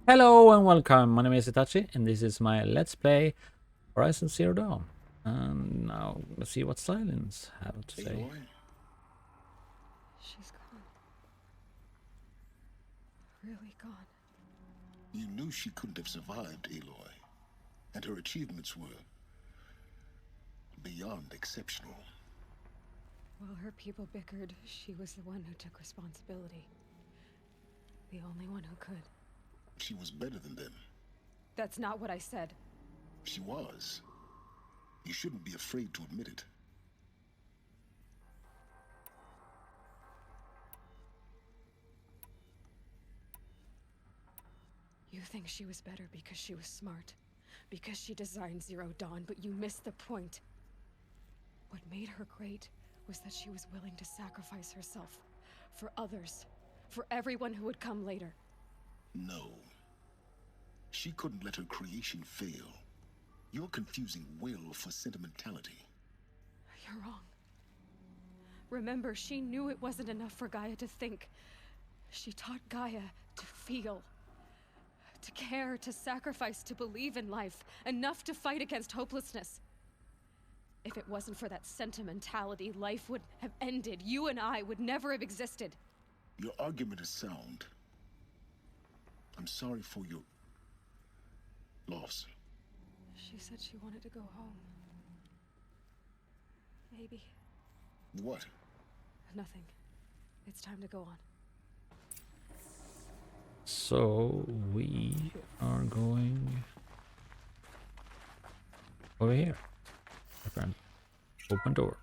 Hello and welcome, my name is Itachi and this is my Let's Play Horizon Zero Dawn. And now let's see what Silence have to say. Aloy? She's gone. Really gone. You knew she couldn't have survived, Aloy. And her achievements were beyond exceptional. While her people bickered, she was the one who took responsibility. The only one who could. She was better than them. That's not what I said. She was. You shouldn't be afraid to admit it. You think she was better because she was smart, because she designed Zero Dawn, but you missed the point. What made her great was that she was willing to sacrifice herself for others, for everyone who would come later. No. She couldn't let her creation fail. You're confusing will for sentimentality. You're wrong. Remember, she knew it wasn't enough for Gaia to think. She taught Gaia to feel. To care, to sacrifice, to believe in life. Enough to fight against hopelessness. If it wasn't for that sentimentality, life would have ended. You and I would never have existed. Your argument is sound. I'm sorry for your loss. She said she wanted to go home. Maybe. What? Nothing. It's time to go on. So we are going over here. My friend. Open door.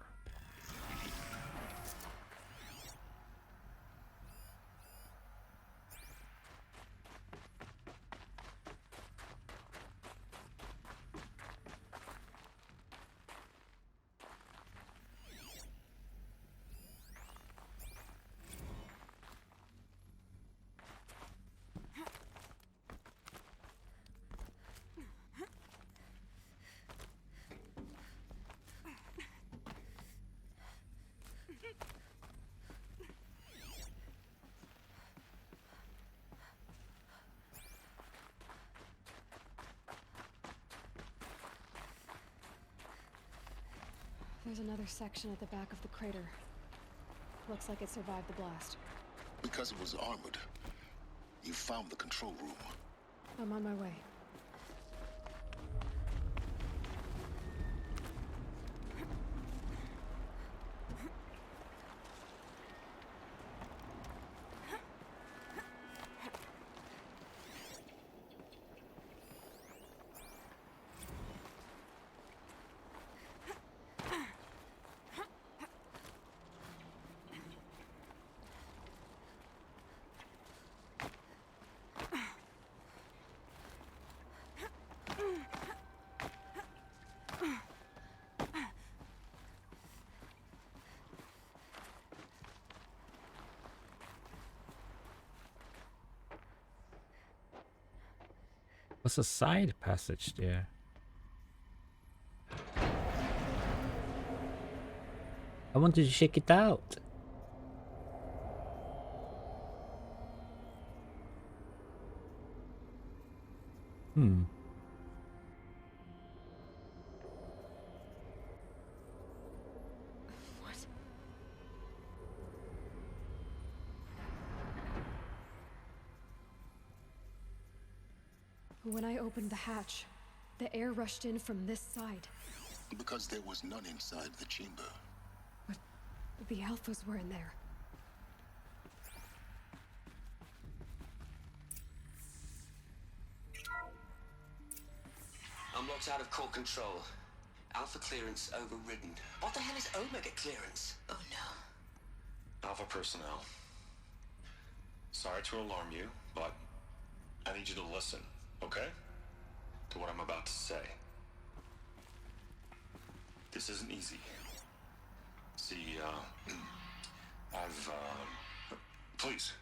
There's another section at the back of the crater. Looks like it survived the blast. Because it was armored. You found the control room. I'm on my way. What's a side passage there? I wanted to check it out. What? When I opened the hatch, the air rushed in from this side. Because there was none inside the chamber. But the alphas were in there. Unlocked out of core control. Alpha clearance overridden. What the hell is Omega clearance? Oh no. Alpha personnel. Sorry to alarm you, but I need you to listen, okay? To what I'm about to say. This isn't easy. See, please,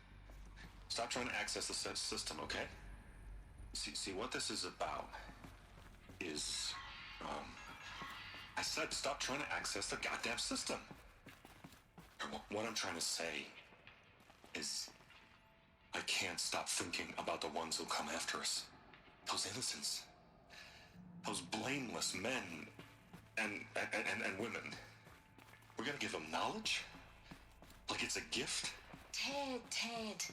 stop trying to access the system, okay? See, what this is about is, I said stop trying to access the goddamn system. What I'm trying to say is I can't stop thinking about the ones who come after us. Those innocents. Those blameless men and women. We're gonna give them knowledge? Like it's a gift? Ted.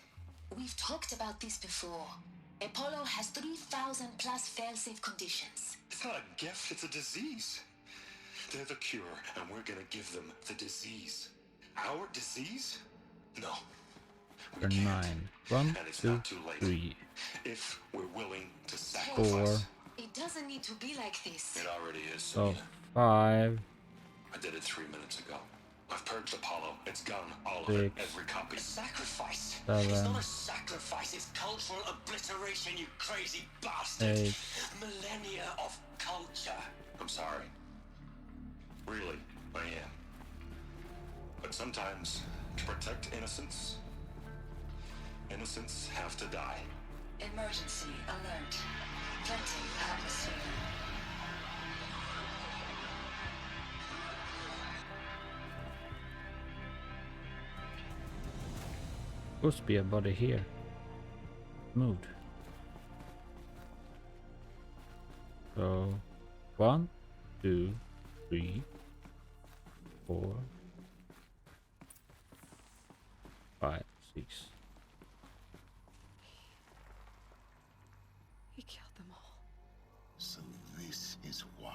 We've talked about this before. Apollo has 3,000 plus fail-safe conditions. It's not a gift, it's a disease. They're the cure, and we're gonna give them the disease. Our disease? No. We Turn can't. 9. 1, And it's 2, not too late. 3. If we're willing to Ted, sacrifice. it doesn't need to be like this. It already is, So Selena. 5. I did it 3 minutes ago. I've purged Apollo. It's gone. All of 6. it. Every copy. Sacrifice? 7. It's not a sacrifice, it's cultural obliteration, you crazy bastard. 8. Millennia of culture. I'm sorry. Really, I am. But sometimes, to protect innocence, innocents have to die. Emergency alert. Planting atmosphere. Supposed to be a body here. Moved. So 1, 2, 3, 4, 5, 6. He killed them all. So this is why.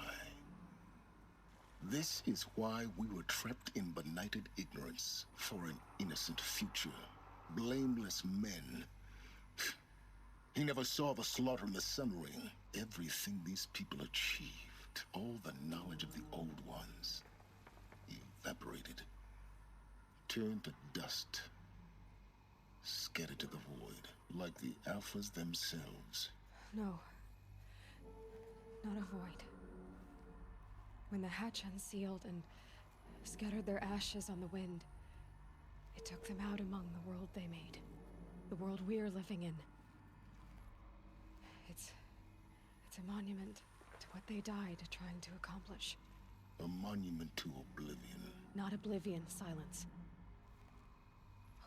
This is why we were trapped in benighted ignorance for an innocent future. Blameless men. He never saw the slaughter in the Sun Ring. Everything these people achieved, all the knowledge of the old ones, evaporated, turned to dust, scattered to the void, like the Alphas themselves. No. Not a void. When the hatch unsealed and scattered their ashes on the wind, it took them out among the world they made. The world we're living in. It's a monument to what they died trying to accomplish. A monument to oblivion. Not oblivion, silence.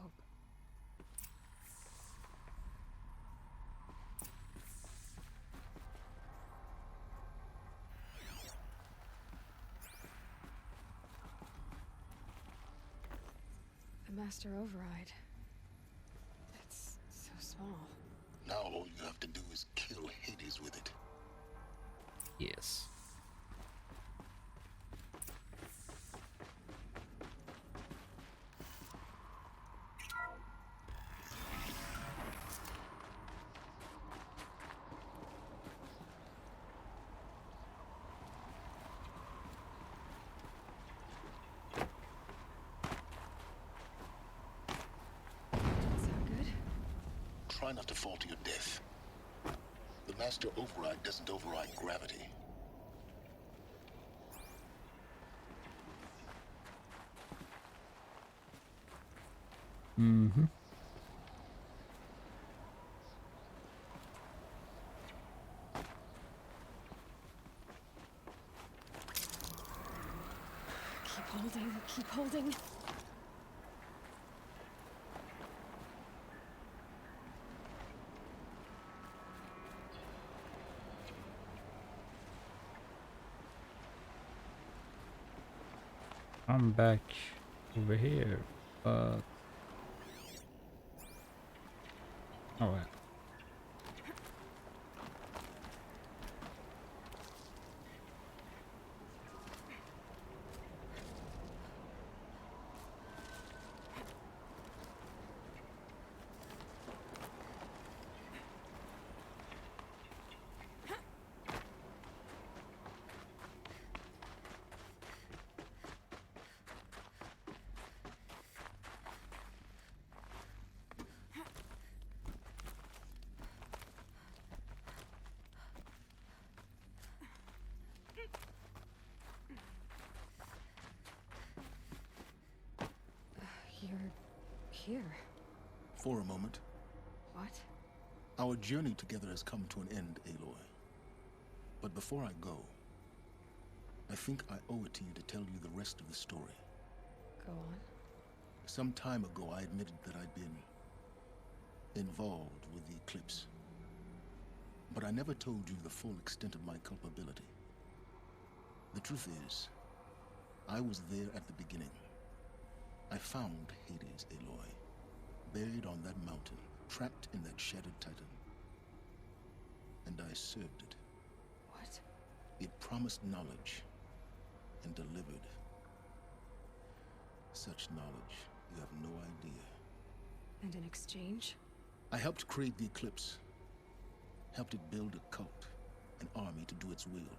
Hope. The Master Override. It's so small. Now all you have to do is kill Hades with it. Yes. Sound good? Try not to fall to your death. The Master Override doesn't override gravity. Mm-hmm. Keep holding, keep holding. I'm back over here, but all right. You're here. For a moment, What? our journey together has come to an end, Aloy. But before I go, I think I owe it to you to tell you the rest of the story. Go on. Some time ago, I admitted that I'd been involved with the eclipse. But I never told you the full extent of my culpability. The truth is, I was there at the beginning. I found Hades, Aloy, buried on that mountain, trapped in that shattered titan. And I served it. What? It promised knowledge and delivered. Such knowledge, you have no idea. And in exchange? I helped create the eclipse. Helped it build a cult, an army to do its will.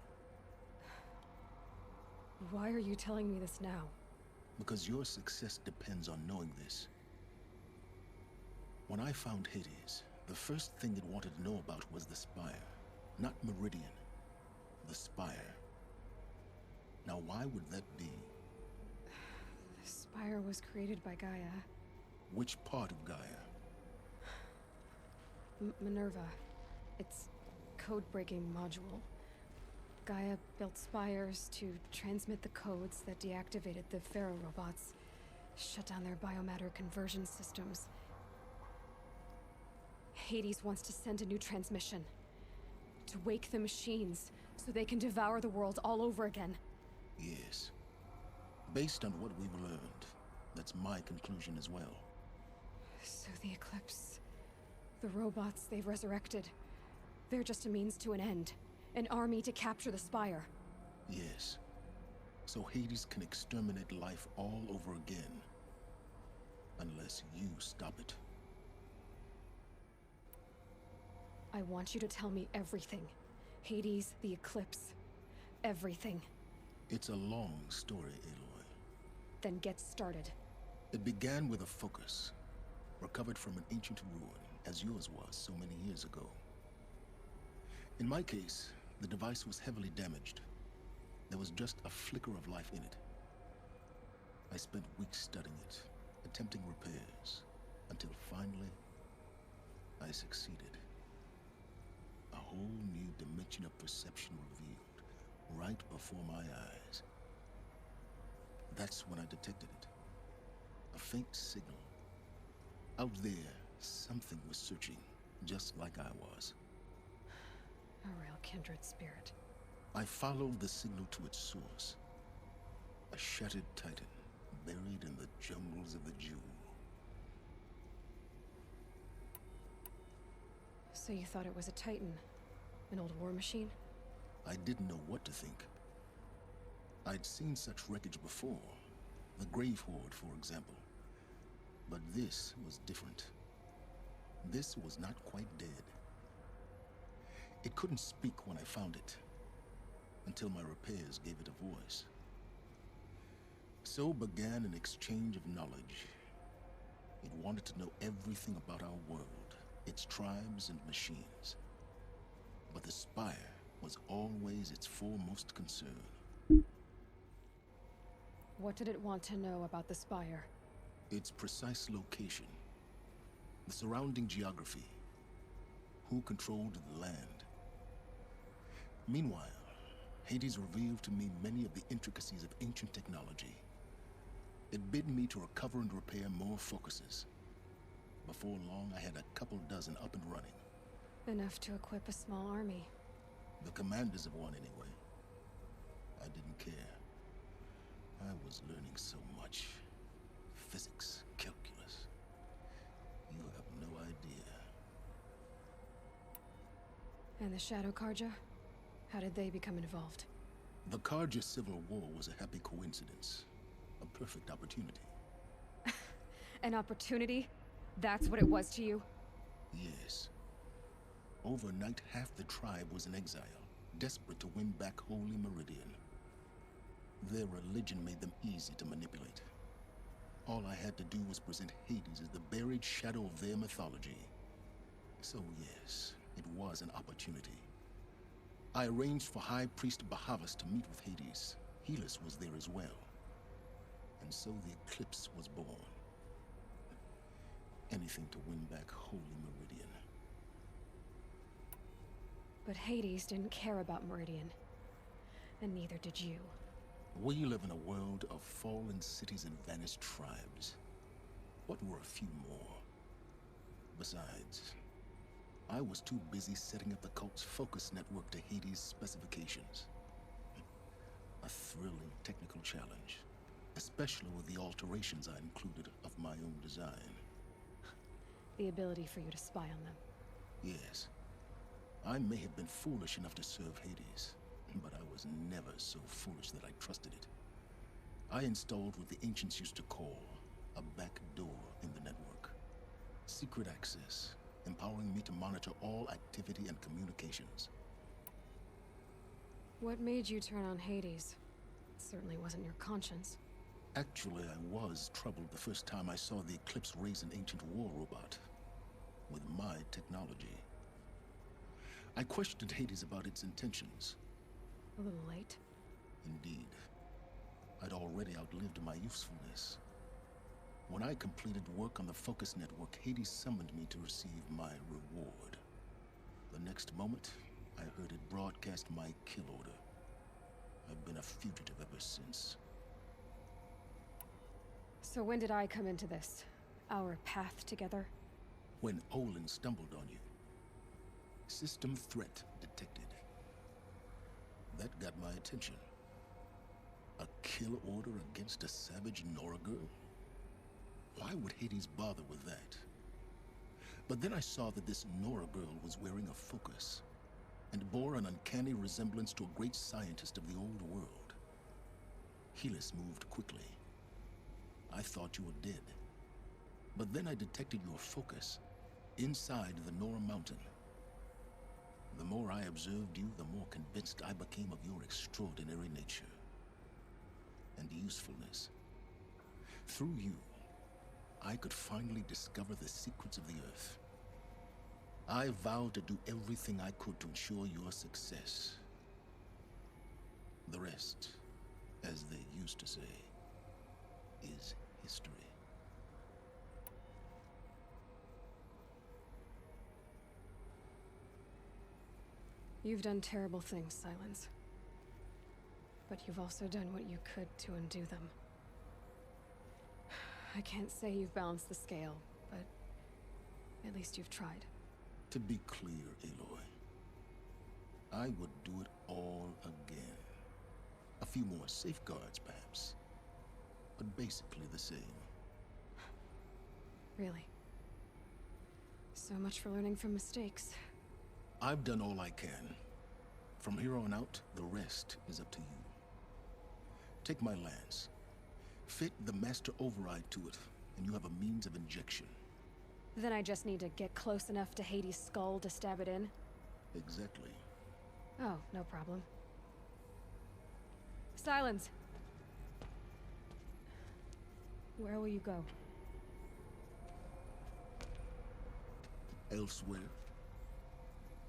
Why are you telling me this now? Because your success depends on knowing this. When I found Hades, the first thing it wanted to know about was the Spire. Not Meridian. The Spire. Now why would that be? The Spire was created by Gaia. Which part of Gaia? Minerva. Its code-breaking module. Gaia built spires to transmit the codes that deactivated the Pharaoh robots, shut down their biomatter conversion systems. Hades wants to send a new transmission. To wake the machines, so they can devour the world all over again. Yes. Based on what we've learned, that's my conclusion as well. So the Eclipse... the robots they've resurrected... they're just a means to an end. An army to capture the Spire. Yes. So Hades can exterminate life all over again. Unless you stop it. I want you to tell me everything. Hades, the Eclipse. Everything. It's a long story, Aloy. Then get started. It began with a focus. Recovered from an ancient ruin, as yours was so many years ago. In my case, the device was heavily damaged. There was just a flicker of life in it. I spent weeks studying it, attempting repairs, until finally, I succeeded. A whole new dimension of perception revealed, right before my eyes. That's when I detected it. A faint signal. Out there, something was searching, just like I was. A real kindred spirit. I followed the signal to its source. A shattered titan, buried in the jungles of the Jewel. So you thought it was a titan? An old war machine? I didn't know what to think. I'd seen such wreckage before. The Grave Horde, for example. But this was different. This was not quite dead. It couldn't speak when I found it, until my repairs gave it a voice. So began an exchange of knowledge. It wanted to know everything about our world, its tribes and machines. But the Spire was always its foremost concern. What did it want to know about the Spire? Its precise location, the surrounding geography, who controlled the land. Meanwhile, Hades revealed to me many of the intricacies of ancient technology. It bid me to recover and repair more focuses. Before long, I had a couple dozen up and running. Enough to equip a small army. The commanders of one, anyway. I didn't care. I was learning so much. Physics, calculus. You have no idea. And the Shadow Karja? How did they become involved? The Karja Civil War was a happy coincidence. A perfect opportunity. An opportunity? That's what it was to you? Yes. Overnight, half the tribe was in exile, desperate to win back Holy Meridian. Their religion made them easy to manipulate. All I had to do was present Hades as the buried shadow of their mythology. So yes, it was an opportunity. I arranged for High Priest Bahavas to meet with Hades. Helis was there as well. And so the Eclipse was born. Anything to win back Holy Meridian. But Hades didn't care about Meridian. And neither did you. We live in a world of fallen cities and vanished tribes. What were a few more? Besides, I was too busy setting up the cult's focus network to Hades' specifications. A thrilling technical challenge, especially with the alterations I included of my own design. The ability for you to spy on them. Yes, I may have been foolish enough to serve Hades, but I was never so foolish that I trusted it. I installed what the ancients used to call a back door in the network. Secret access, empowering me to monitor all activity and communications. What made you turn on Hades? It certainly wasn't your conscience. Actually, I was troubled the first time I saw the Eclipse raise an ancient war robot with my technology. I questioned Hades about its intentions. A little late. Indeed. I'd already outlived my usefulness. When I completed work on the Focus Network, Hades summoned me to receive my reward. The next moment, I heard it broadcast my kill order. I've been a fugitive ever since. So when did I come into this? Our path together? When Olin stumbled on you. System threat detected. That got my attention. A kill order against a savage Nora girl? Why would Hades bother with that? But then I saw that this Nora girl was wearing a focus, and bore an uncanny resemblance to a great scientist of the old world. Helis moved quickly. I thought you were dead. But then I detected your focus inside the Nora mountain. The more I observed you, the more convinced I became of your extraordinary nature and usefulness. Through you, I could finally discover the secrets of the Earth. I vowed to do everything I could to ensure your success. The rest, as they used to say, is history. You've done terrible things, Silence. But you've also done what you could to undo them. I can't say you've balanced the scale, but at least you've tried. To be clear, Aloy, I would do it all again. A few more safeguards, perhaps, but basically the same. Really. So much for learning from mistakes. I've done all I can. From here on out, the rest is up to you. Take my lance. Fit the master override to it, and you have a means of injection. Then I just need to get close enough to Hades' skull to stab it in? Exactly. Oh, no problem. Silence! Where will you go? Elsewhere.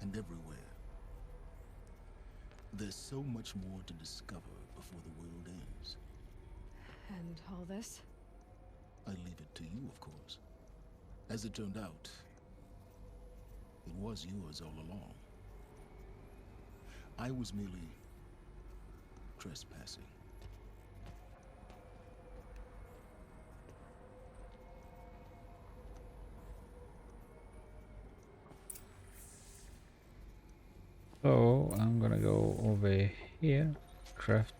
And everywhere. There's so much more to discover before the world ends. And all this? I leave it to you, of course. As it turned out, it was yours all along. I was merely trespassing. So I'm gonna go over here, craft.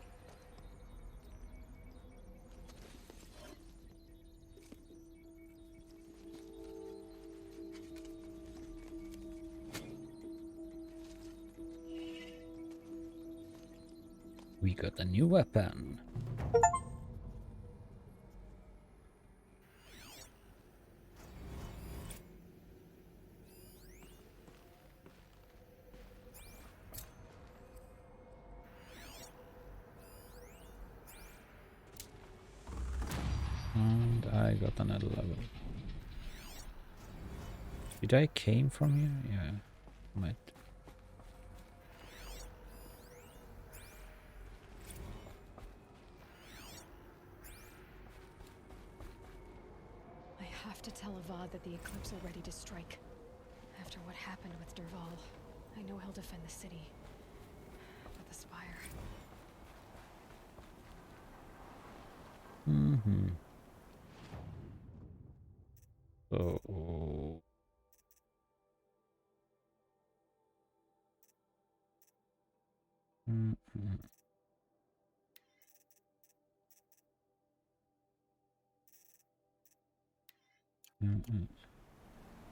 We got a new weapon. And I got another level. Did I came from here? Yeah, might. I have to tell Avad that the Eclipse are ready to strike. After what happened with Derval, I know he'll defend the city. But the Spire... So I'm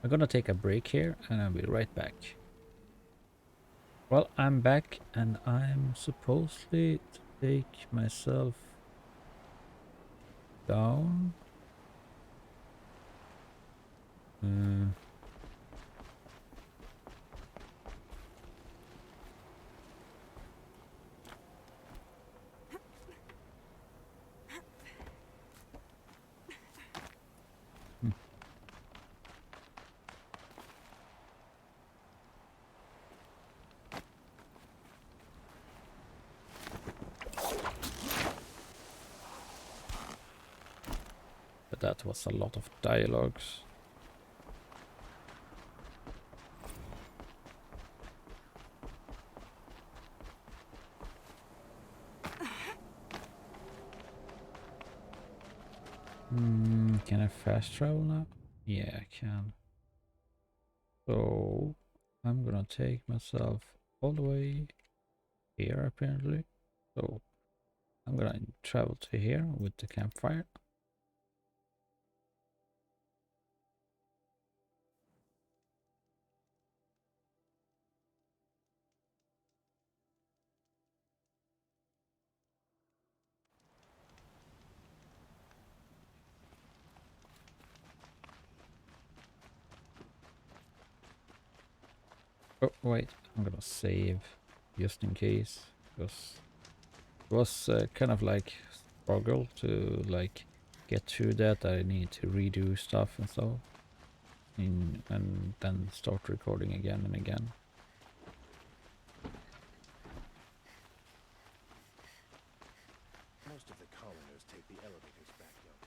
gonna take a break here and I'll be right back. Well, I'm back and I'm supposedly to take myself down. But that was a lot of dialogues. Can I fast travel now? Yeah, I can. So I'm gonna take myself all the way here apparently. So I'm gonna travel to here with the campfire. Oh wait, I'm gonna save just in case, because it was kind of like struggle to like get through that. I need to redo stuff and so and then start recording again and again. Most of the colonists take the elevators back, young.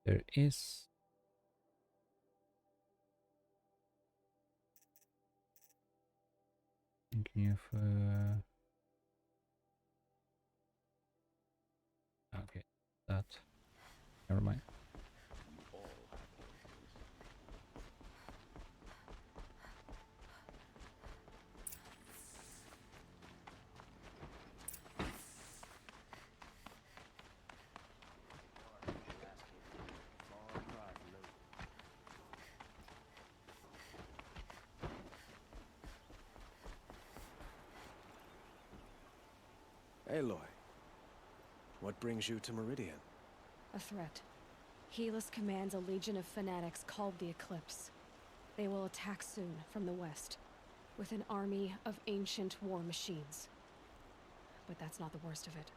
There is thinking of okay, that never mind. Aloy, what brings you to Meridian? A threat. Helis commands a legion of fanatics called the Eclipse. They will attack soon from the west, with an army of ancient war machines. But that's not the worst of it.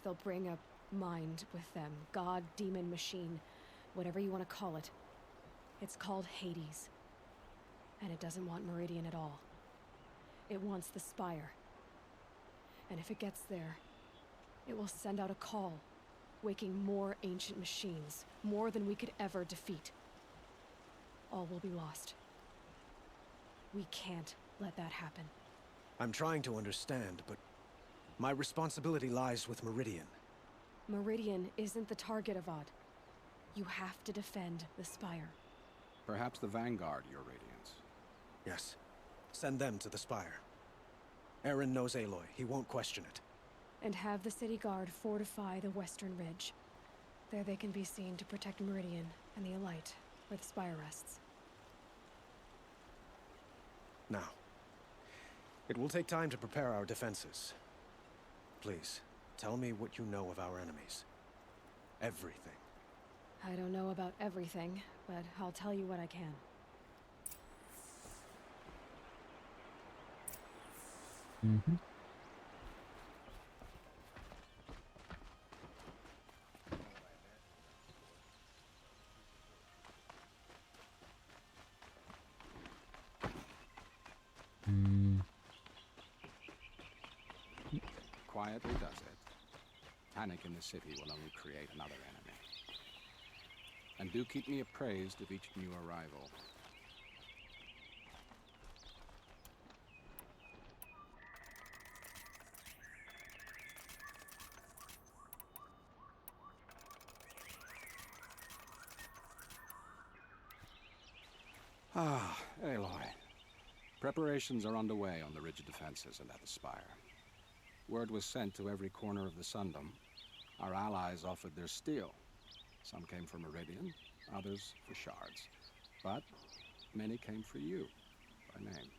They'll bring a mind with them. God, demon, machine, whatever you want to call it. It's called Hades. And it doesn't want Meridian at all. It wants the Spire. And if it gets there, it will send out a call, waking more ancient machines, more than we could ever defeat. All will be lost. We can't let that happen. I'm trying to understand, but my responsibility lies with Meridian. Meridian isn't the target, Avad. You have to defend the Spire. Perhaps the Vanguard, Your Radiance. Yes. Send them to the Spire. Eren knows Aloy. He won't question it. And have the city guard fortify the western ridge. There they can be seen to protect Meridian and the Elite, where the Spire rests. Now, it will take time to prepare our defenses. Please, tell me what you know of our enemies. Everything. I don't know about everything, but I'll tell you what I can. Quietly does it. Panic in the city will only create another enemy. And do keep me appraised of each new arrival. Ah, Aloy. Preparations are underway on the ridge defenses and at the spire. Word was sent to every corner of the Sundom. Our allies offered their steel. Some came for Meridian, others for shards. But many came for you, by name.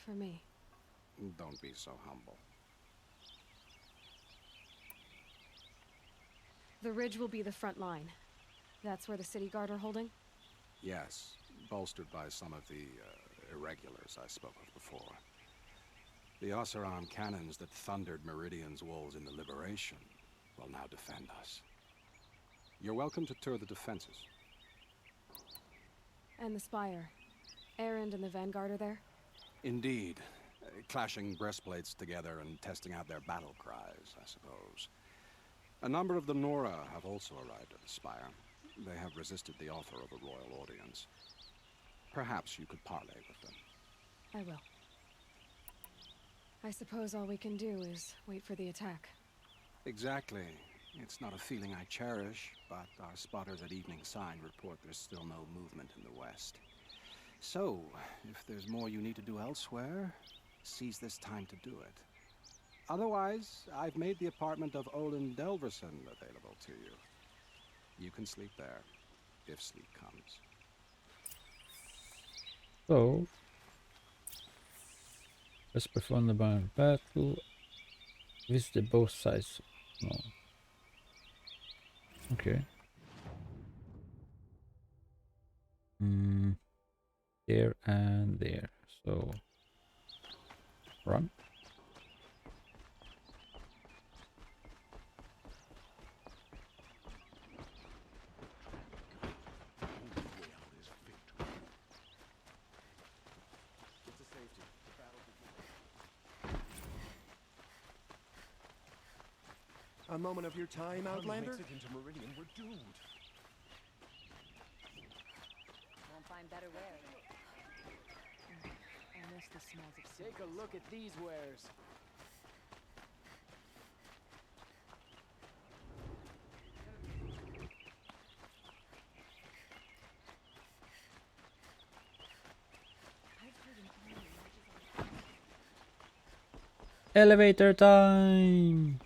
For me. Don't be so humble. The ridge will be the front line. That's where the city guard are holding? Yes, bolstered by some of the irregulars I spoke of before. The Oseram cannons that thundered Meridian's walls in the Liberation will now defend us. You're welcome to tour the defenses. And the spire. Erend and the Vanguard are there? Indeed. Clashing breastplates together and testing out their battle cries, I suppose. A number of the Nora have also arrived at the spire. They have resisted the offer of a royal audience. Perhaps you could parley with them. I will. I suppose all we can do is wait for the attack. Exactly. It's not a feeling I cherish, but our spotters at Evening Sign report there's still no movement in the west. So, if there's more you need to do elsewhere, seize this time to do it. Otherwise, I've made the apartment of Olin Delverson available to you. You can sleep there, if sleep comes. So, let's perform the battle. Visit both sides. No. Okay. There and there. So, run. A moment of your time, Outlander? Makes it into Meridian, we're doomed. Won't find better wear. I miss the smells of Take a look at these wares. Elevator time!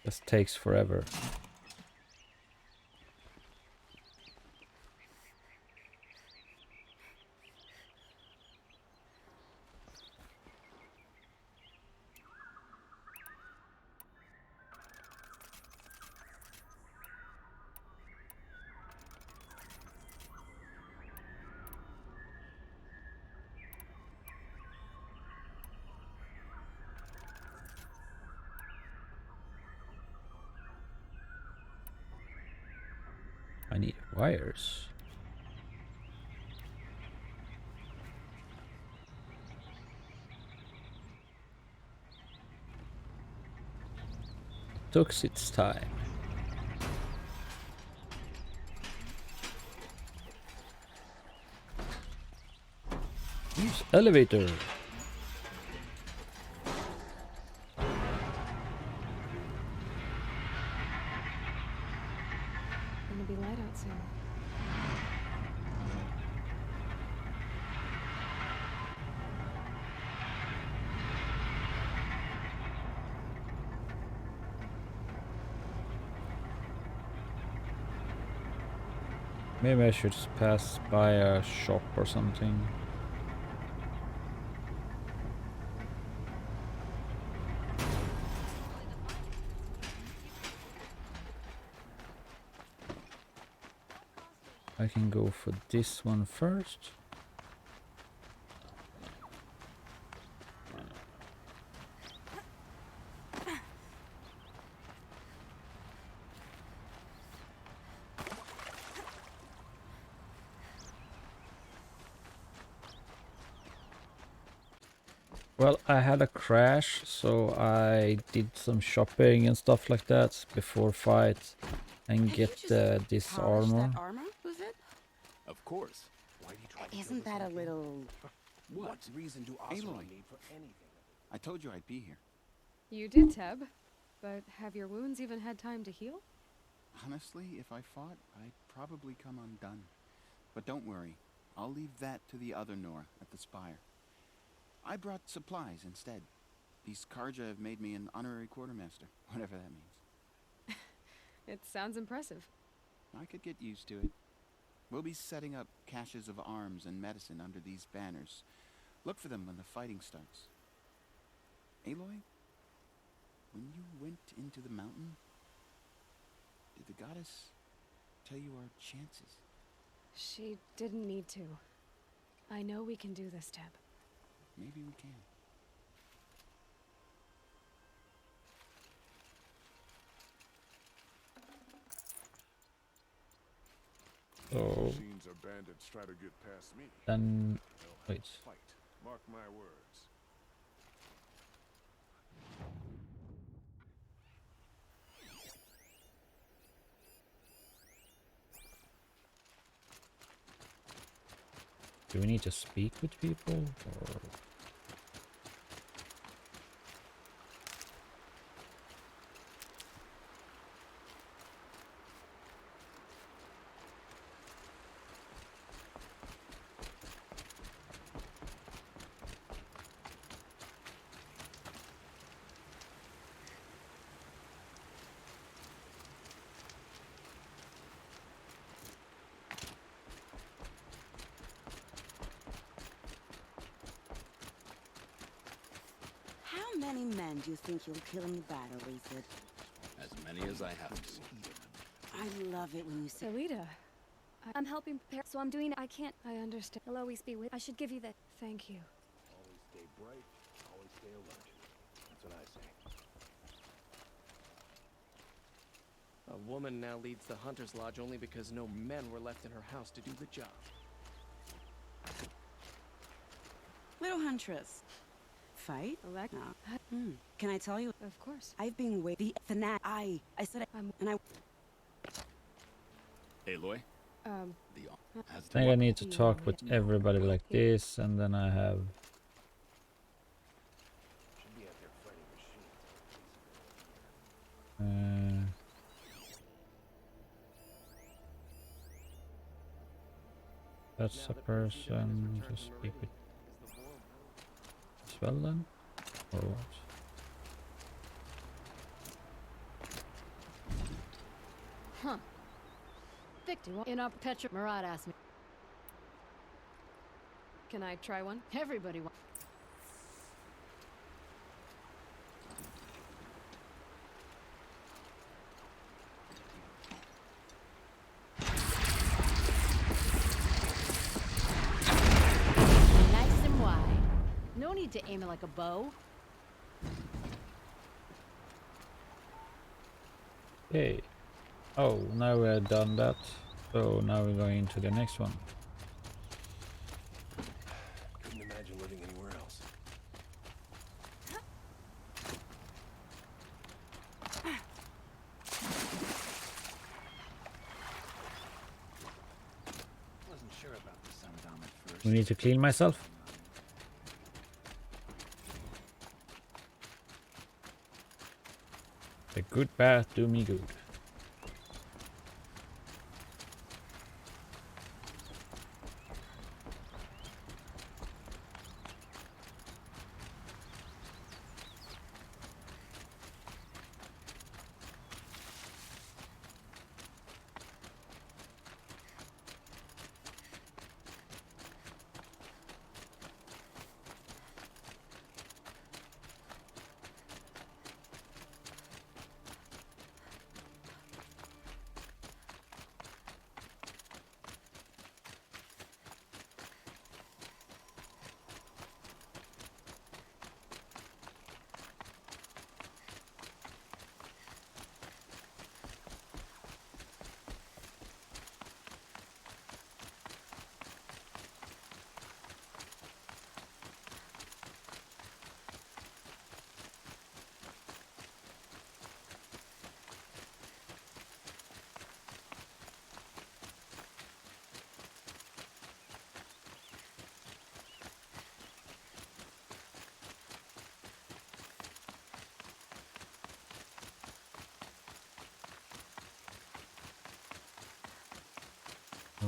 This takes forever. I need wires. Took its time. Use elevator. Gonna be light out soon. Maybe I should pass by a shop or something. I can go for this one first. Well, I had a crash, so I did some shopping and stuff like that before fight and get this armor. armor? Who's it? Of course. Why do you try to kill Isn't this that a like little... What reason do Osborne Aloy. need for anything? I told you I'd be here. You did, Teb. But have your wounds even had time to heal? Honestly, if I fought, I'd probably come undone. But don't worry. I'll leave that to the other Nora at the Spire. I brought supplies instead. These Karja have made me an honorary quartermaster, whatever that means. It sounds impressive. I could get used to it. We'll be setting up caches of arms and medicine under these banners. Look for them when the fighting starts. Aloy, when you went into the mountain, did the goddess tell you our chances? She didn't need to. I know we can do this, Teb. Maybe we can. So Machines or bandits try to get past me. then, They'll wait. fight. Mark my words. Do we need to speak with people, or? How many men do you think you'll kill in the battle, Lisa? As many as I have to. I love it when you say... Alita, I'm helping prepare, so I'm doing it. I can't. I understand. He'll always be with. I should give you the. Thank you. Always stay bright, always stay alert. That's what I say. A woman now leads the Hunter's Lodge only because no men were left in her house to do the job. Little Huntress. Fight? Elect? No. Can I tell you? Of course. I've been waiting. The fanatic. I said and I... Aloy? The I think I need to talk with everybody like this, and then I have... Should be out there fighting machines. That's a person to speak with as well then? Or what? Huh. Victor, in our Petra, Marat asked me. Can I try one? Everybody wants. Nice and wide. No need to aim it like a bow. Okay. Oh, now we're done that. So now we're going into the next one. Couldn't imagine living anywhere else. Wasn't sure about the Sundom at first. We need to clean myself. A good bath do me good.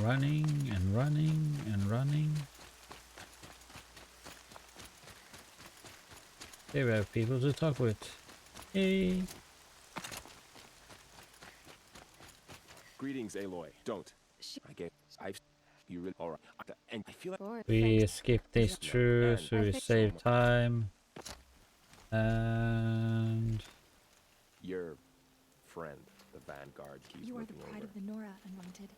running and running and running. Here we have people to talk with. Hey. Greetings, Aloy. Don't. You really alright. And I feel like We skip this through, so we save time. And your friend, the Vanguard, keeps You are the looking pride over. of the Nora, Unwanted.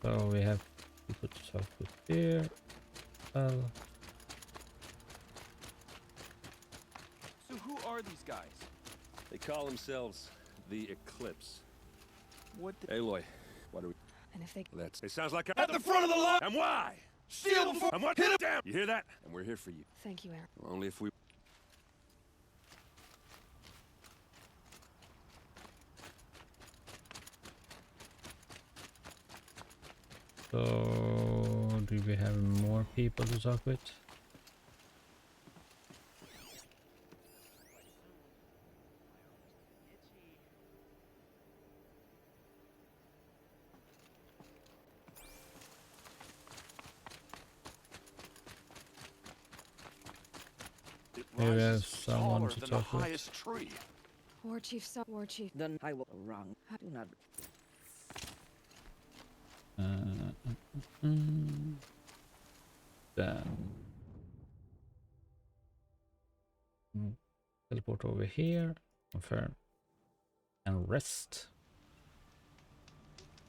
so we have people to talk with here. Well, So who are these guys? They call themselves the Eclipse. What the Aloy, what do we? And if they... That's. It sounds like at the front of the line. And why? Steal before. And what? Hit him down. You hear that? And we're here for you. Thank you, Aaron. Only if we. so do we have more people to talk with? Maybe we have someone to talk with. tree. War Chief, War Chief. Then I will wrong. Do not. Then teleport over here, confirm, and rest.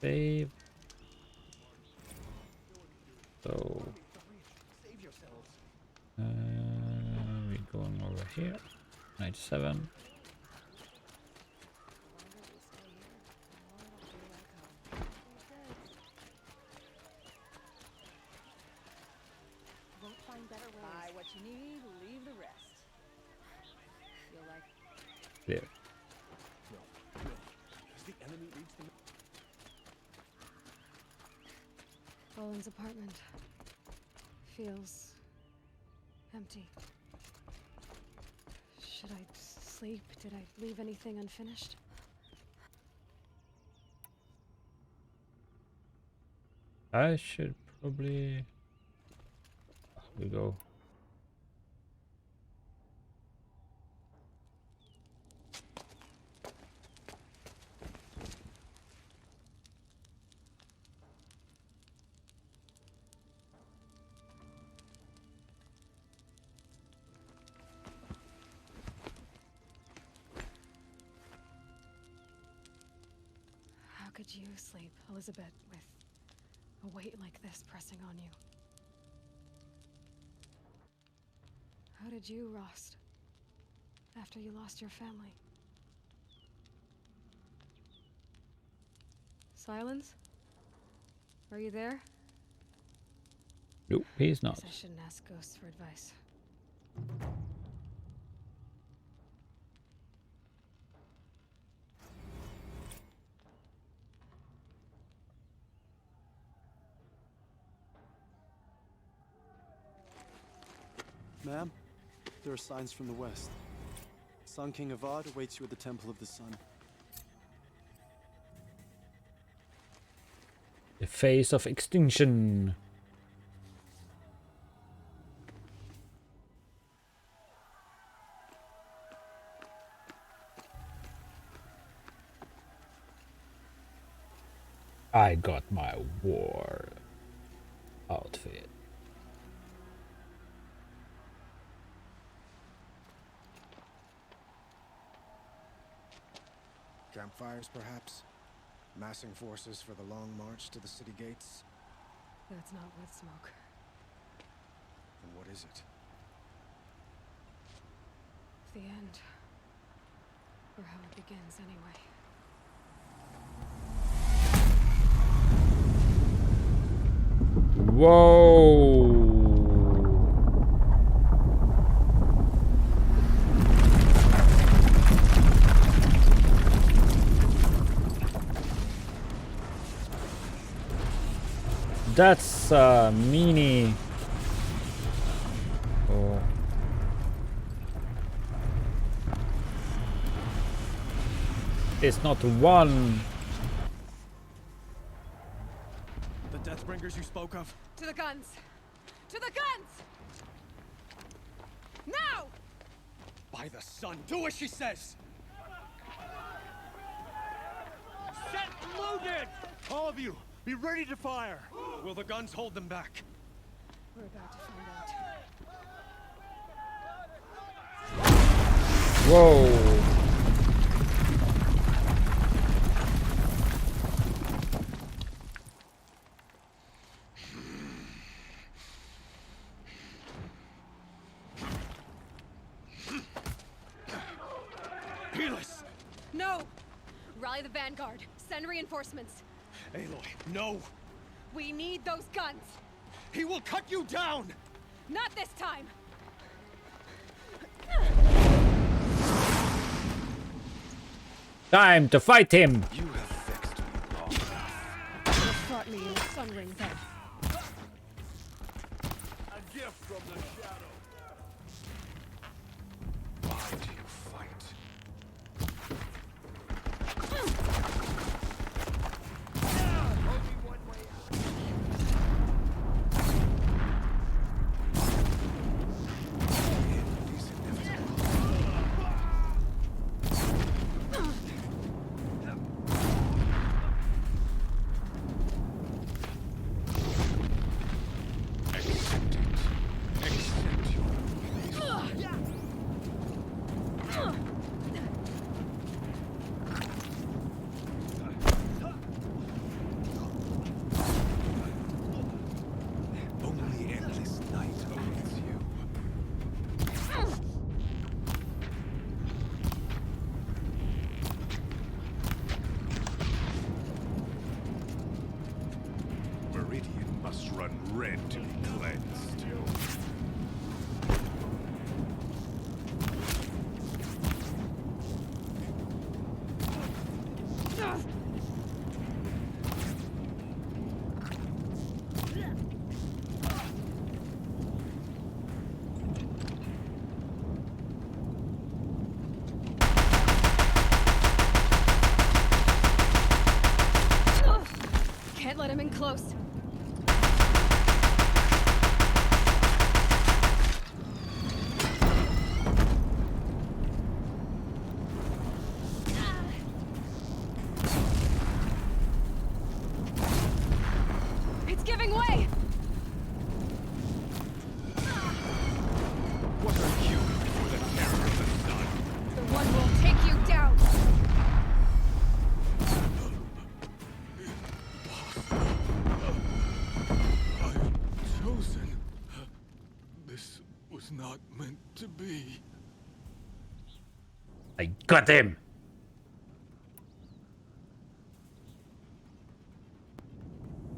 Save. So we're going over here. 97. Buy what you need, leave the rest. Feel like Clear. No, because the enemy leads them. Roland's apartment feels empty. Should I sleep? Did I leave anything unfinished? I should probably we go. How could you sleep, Elizabeth, with a weight like this pressing on you? How did you, Rost, after you lost your family? Silence? Are you there? Nope, he's not. Guess I shouldn't ask ghosts for advice. Ma'am, there are signs from the west. Sun King Avad awaits you at the Temple of the Sun. The face of extinction. I got my war outfit. Campfires, perhaps? Massing forces for the long march to the city gates? That's not with smoke. And what is it? The end. Or how it begins, anyway. Whoa! That's a meanie. Oh. It's not one. bunkers you spoke of? To the guns! To the guns! Now! By the sun, do as she says! Set loaded! All of you, be ready to fire! Will the guns hold them back? We're about to find out. Whoa! Helis! No! Rally the vanguard. Send reinforcements. Aloy, no! We need those guns! He will cut you down! Not this time! Time to fight him! You have vexed me long enough. You fought me in the sun ring then. A gift from the shadow. Why do you fight? Only one way out. It is inevitable. Accept it. Accept your place. Only endless night awaits you. Meridian must run red to be cleansed. Can't let him in close. It's giving way! What are you for the terror of the sun? The one will take you down! I am chosen. This was not meant to be. I got him!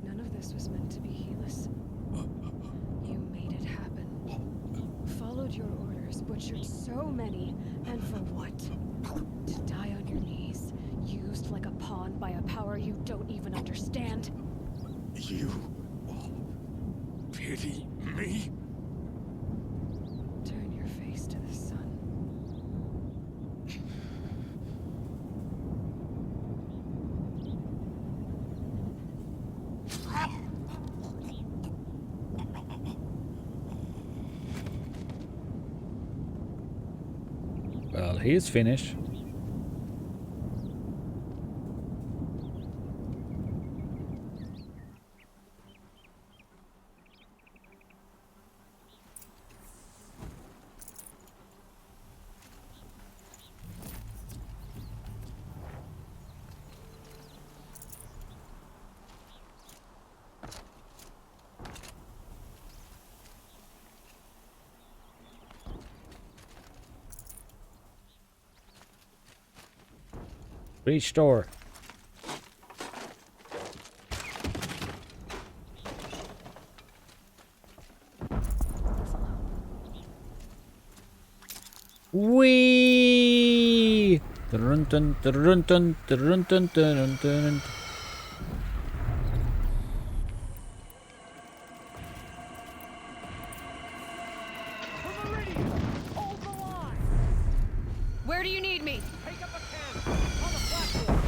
None of this was meant to be, Helis. You made it happen. Followed your orders, butchered so many, and for what? To die on your knees, used like a pawn by a power you don't even understand. You pity me? Turn your face to the sun. Well, he's finished. Restore. Wee! Dun dun dun dun dun dun dun dun. Where do you need me? Take up a can on the platform.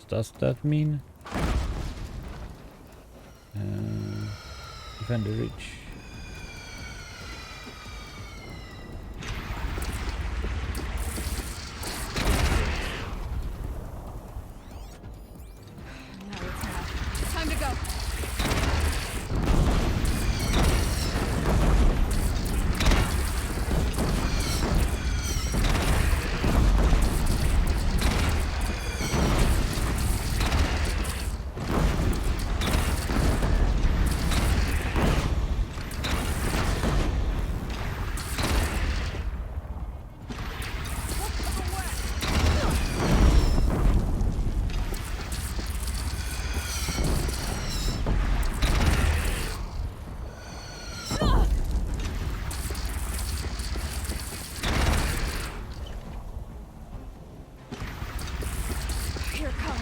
does that mean? Defend the ridge. Time to go. Here it comes.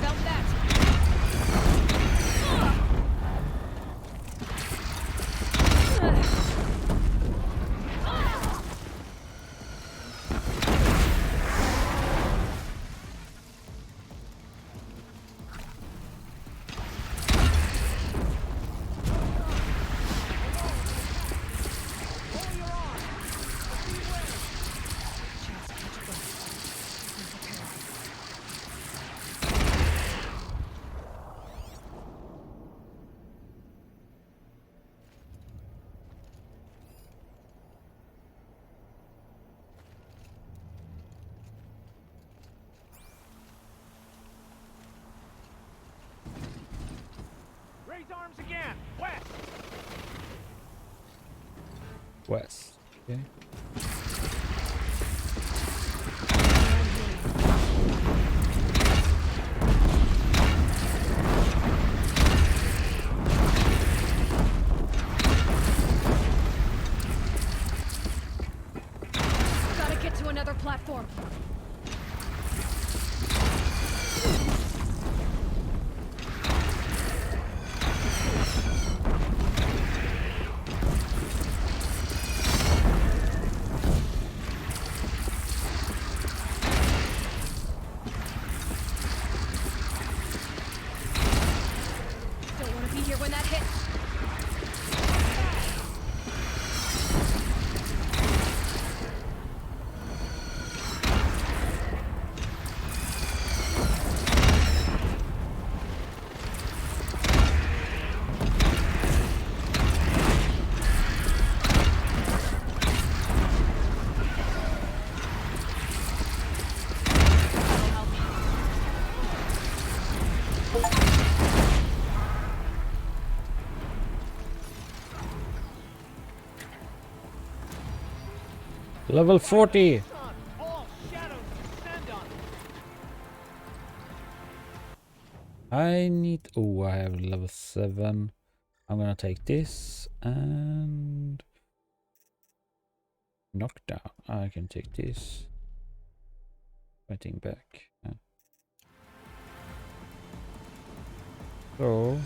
Felt that. Raise arms again! West! West. Okay. Gotta get to another platform. Don't want to be here when that hits. Level 40. I need. Oh, I have level 7. I'm gonna take this and knockdown. I can take this. Fighting back. Yeah. So.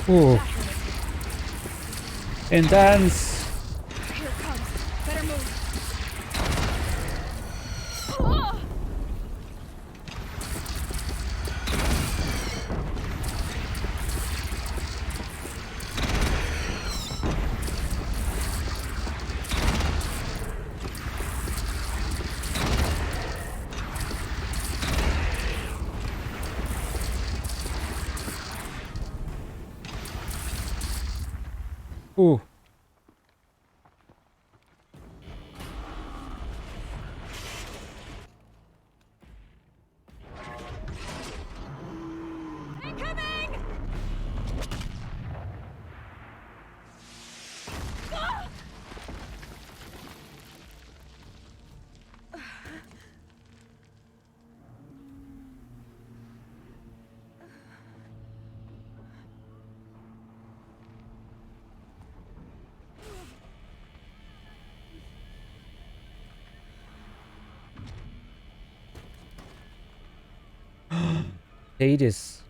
Ooh. Intense. Here it comes. Better move. Ah! Ooh. Incoming! Ah! Hades.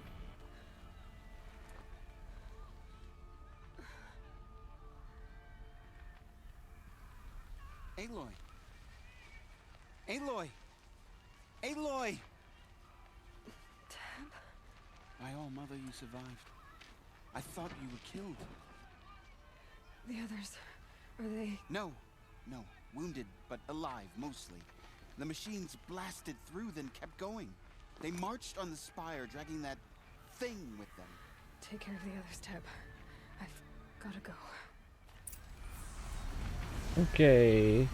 Aloy! Aloy! Aloy! Tab? My all mother, you survived. I thought you were killed. The others, are they... No, wounded, but alive, mostly. The machines blasted through, then kept going. They marched on the spire, dragging that thing with them. Take care of the others, Tab. I've gotta go. Okay.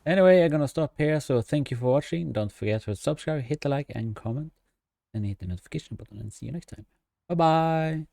Anyway, I'm gonna stop here, so thank you for watching. Don't forget to subscribe, hit the like and comment, and hit the notification button, and see you next time. Bye bye!